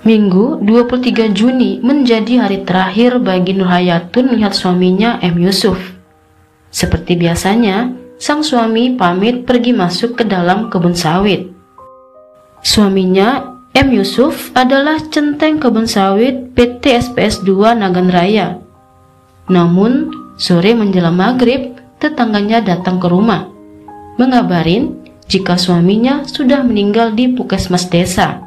Minggu 23 Juni menjadi hari terakhir bagi Nurhayatun melihat suaminya M. Yusuf. Seperti biasanya, sang suami pamit pergi masuk ke dalam kebun sawit. Suaminya, M. Yusuf, adalah centeng kebun sawit PT SPS 2 Nagan Raya. Namun, sore menjelang maghrib, tetangganya datang ke rumah, mengabarin jika suaminya sudah meninggal di puskesmas desa.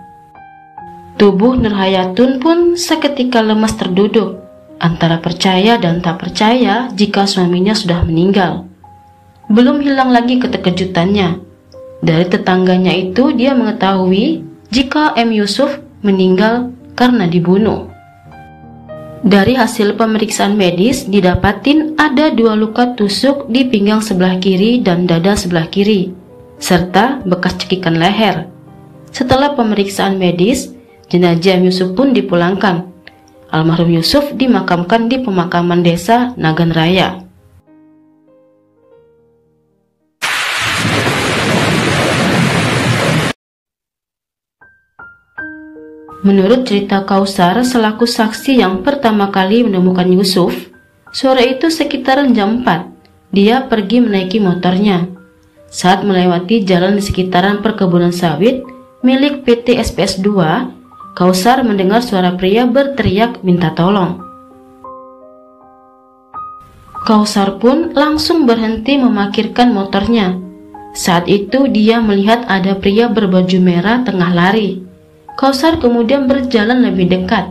Tubuh Nurhayatun pun seketika lemas terduduk, antara percaya dan tak percaya jika suaminya sudah meninggal. Belum hilang lagi keterkejutannya. Dari tetangganya itu dia mengetahui jika M. Yusuf meninggal karena dibunuh. Dari hasil pemeriksaan medis didapatin ada 2 luka tusuk di pinggang sebelah kiri dan dada sebelah kiri, serta bekas cekikan leher. Setelah pemeriksaan medis, jenazah Yusuf pun dipulangkan. Almarhum Yusuf dimakamkan di pemakaman desa Nagan Raya. Menurut cerita Kausar selaku saksi yang pertama kali menemukan Yusuf, sore itu sekitaran jam 4, dia pergi menaiki motornya. Saat melewati jalan di sekitaran perkebunan sawit milik PT SPS 2, Kausar mendengar suara pria berteriak minta tolong. Kausar pun langsung berhenti memarkirkan motornya. Saat itu dia melihat ada pria berbaju merah tengah lari. Kausar kemudian berjalan lebih dekat.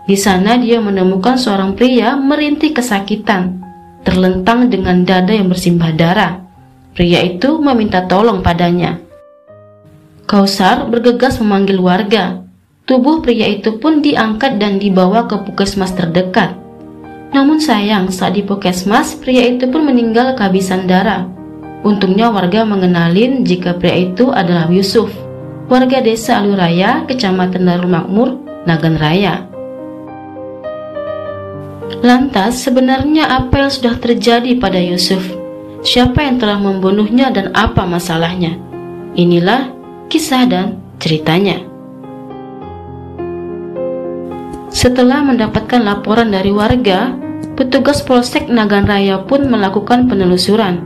Di sana dia menemukan seorang pria merintih kesakitan, terlentang dengan dada yang bersimbah darah. Pria itu meminta tolong padanya. Kausar bergegas memanggil warga. Tubuh pria itu pun diangkat dan dibawa ke puskesmas terdekat. Namun sayang, saat di puskesmas, pria itu pun meninggal kehabisan darah. Untungnya warga mengenalin jika pria itu adalah Yusuf, warga desa Aluraya, kecamatan Darul Makmur, Nagan Raya. Lantas, sebenarnya apa yang sudah terjadi pada Yusuf? Siapa yang telah membunuhnya dan apa masalahnya? Inilah kisah dan ceritanya. Setelah mendapatkan laporan dari warga, petugas Polsek Nagan Raya pun melakukan penelusuran.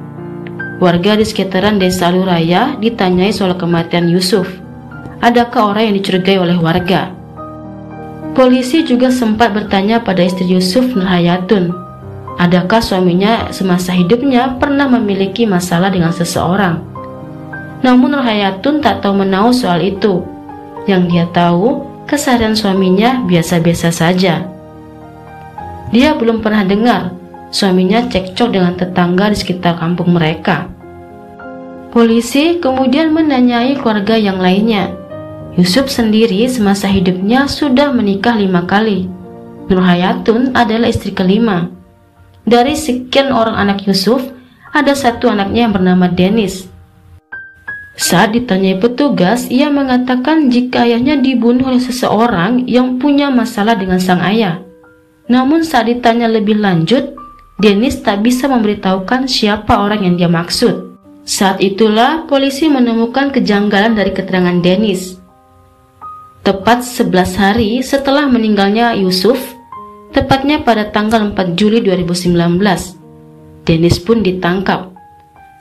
Warga di sekitaran desa Aluraya ditanyai soal kematian Yusuf. Adakah orang yang dicurigai oleh warga? Polisi juga sempat bertanya pada istri Yusuf, Nurhayatun, adakah suaminya semasa hidupnya pernah memiliki masalah dengan seseorang? Namun Nurhayatun tak tahu menahu soal itu. Yang dia tahu, keseharian suaminya biasa-biasa saja. Dia belum pernah dengar suaminya cekcok dengan tetangga di sekitar kampung mereka. Polisi kemudian menanyai keluarga yang lainnya. Yusuf sendiri semasa hidupnya sudah menikah 5 kali. Nurhayatun adalah istri kelima. Dari sekian orang anak Yusuf, ada 1 anaknya yang bernama Denis. Saat ditanyai petugas, ia mengatakan jika ayahnya dibunuh oleh seseorang yang punya masalah dengan sang ayah. Namun saat ditanya lebih lanjut, Denis tak bisa memberitahukan siapa orang yang dia maksud. Saat itulah polisi menemukan kejanggalan dari keterangan Denis. Tepat 11 hari setelah meninggalnya Yusuf, tepatnya pada tanggal 4 Juli 2019, Denis pun ditangkap.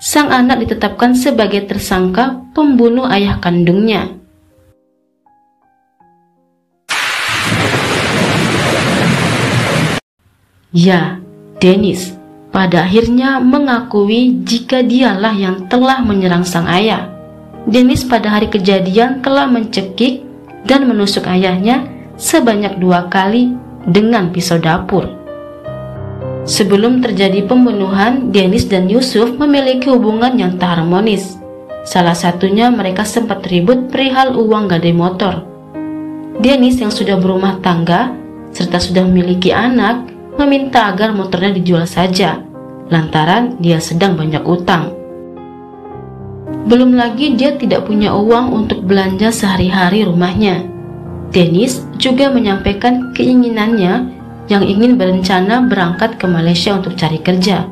Sang anak ditetapkan sebagai tersangka pembunuh ayah kandungnya. Ya, Denis pada akhirnya mengakui jika dialah yang telah menyerang sang ayah. Denis pada hari kejadian telah mencekik dan menusuk ayahnya sebanyak 2 kali dengan pisau dapur. Sebelum terjadi pembunuhan, Denis dan Yusuf memiliki hubungan yang tak harmonis. Salah satunya mereka sempat ribut perihal uang gadai motor. Denis yang sudah berumah tangga serta sudah memiliki anak meminta agar motornya dijual saja, lantaran dia sedang banyak utang. Belum lagi dia tidak punya uang untuk belanja sehari-hari rumahnya. Denis juga menyampaikan keinginannya yang ingin berencana berangkat ke Malaysia untuk cari kerja.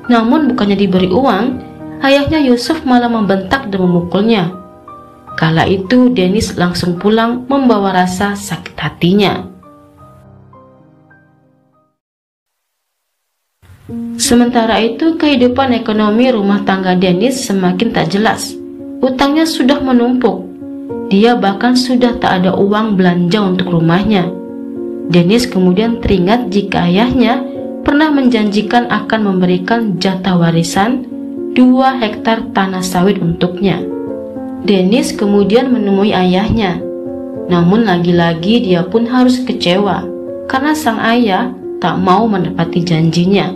Namun bukannya diberi uang, ayahnya Yusuf malah membentak dan memukulnya. Kala itu Dennis langsung pulang membawa rasa sakit hatinya. Sementara itu kehidupan ekonomi rumah tangga Dennis semakin tak jelas. Utangnya sudah menumpuk. Dia bahkan sudah tak ada uang belanja untuk rumahnya. Dennis kemudian teringat jika ayahnya pernah menjanjikan akan memberikan jatah warisan 2 hektar tanah sawit untuknya. Dennis kemudian menemui ayahnya. Namun lagi-lagi dia pun harus kecewa karena sang ayah tak mau menepati janjinya.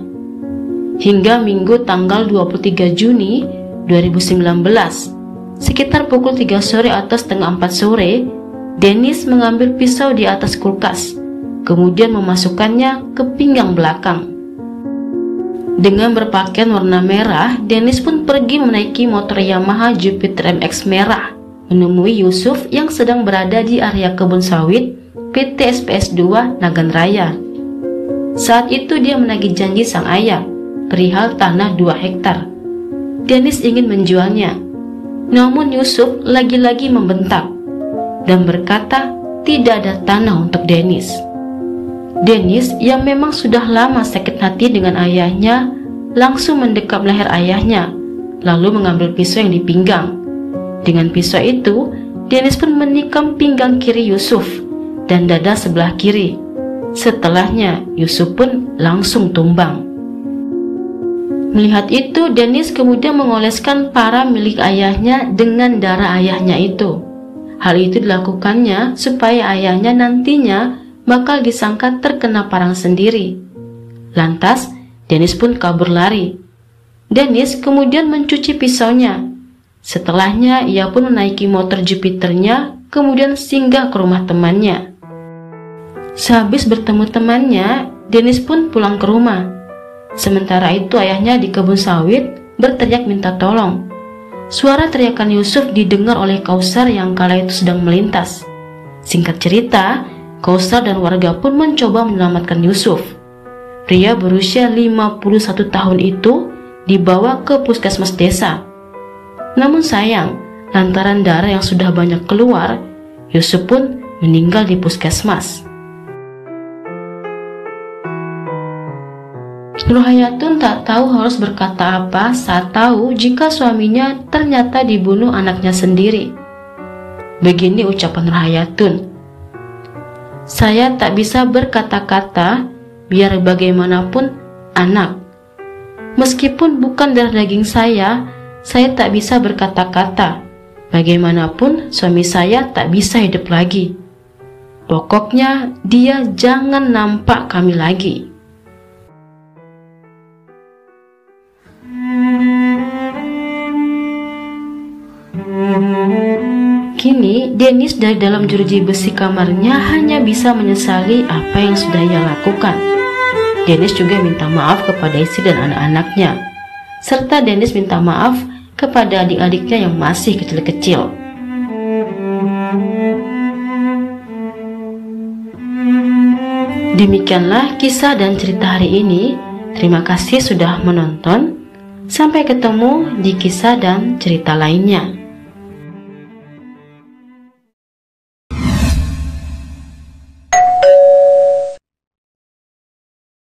Hingga Minggu tanggal 23 Juni 2019, sekitar pukul 3 sore atau setengah 4 sore, Dennis mengambil pisau di atas kulkas, kemudian memasukkannya ke pinggang belakang. Dengan berpakaian warna merah, Dennis pun pergi menaiki motor Yamaha Jupiter MX merah, menemui Yusuf yang sedang berada di area kebun sawit PT SPS 2 Nagan Raya. Saat itu dia menagih janji sang ayah perihal tanah 2 hektar. Dennis ingin menjualnya, namun Yusuf lagi-lagi membentak dan berkata tidak ada tanah untuk Dennis. Dennis yang memang sudah lama sakit hati dengan ayahnya langsung mendekap leher ayahnya, lalu mengambil pisau yang dipinggang. Dengan pisau itu, Dennis pun menikam pinggang kiri Yusuf dan dada sebelah kiri. Setelahnya, Yusuf pun langsung tumbang. Melihat itu, Dennis kemudian mengoleskan parah milik ayahnya dengan darah ayahnya itu. Hal itu dilakukannya supaya ayahnya nantinya bakal disangka terkena parang sendiri. Lantas, Dennis pun kabur lari. Dennis kemudian mencuci pisaunya. Setelahnya, ia pun menaiki motor Jupiternya, kemudian singgah ke rumah temannya. Sehabis bertemu temannya, Dennis pun pulang ke rumah. Sementara itu ayahnya di kebun sawit berteriak minta tolong. Suara teriakan Yusuf didengar oleh Kausar yang kala itu sedang melintas. Singkat cerita, Kausar dan warga pun mencoba menyelamatkan Yusuf. Pria berusia 51 tahun itu dibawa ke puskesmas desa. Namun sayang, lantaran darah yang sudah banyak keluar, Yusuf pun meninggal di puskesmas. Nur Hayatun tak tahu harus berkata apa saat tahu jika suaminya ternyata dibunuh anaknya sendiri. Begini ucapan Nur Hayatun. Saya tak bisa berkata-kata, biar bagaimanapun anak. Meskipun bukan darah daging saya tak bisa berkata-kata. Bagaimanapun suami saya tak bisa hidup lagi. Pokoknya dia jangan nampak kami lagi. Kini, Dennis dari dalam jeruji besi kamarnya hanya bisa menyesali apa yang sudah ia lakukan. Dennis juga minta maaf kepada istri dan anak-anaknya, serta Dennis minta maaf kepada adik-adiknya yang masih kecil-kecil. Demikianlah kisah dan cerita hari ini. Terima kasih sudah menonton. Sampai ketemu di kisah dan cerita lainnya.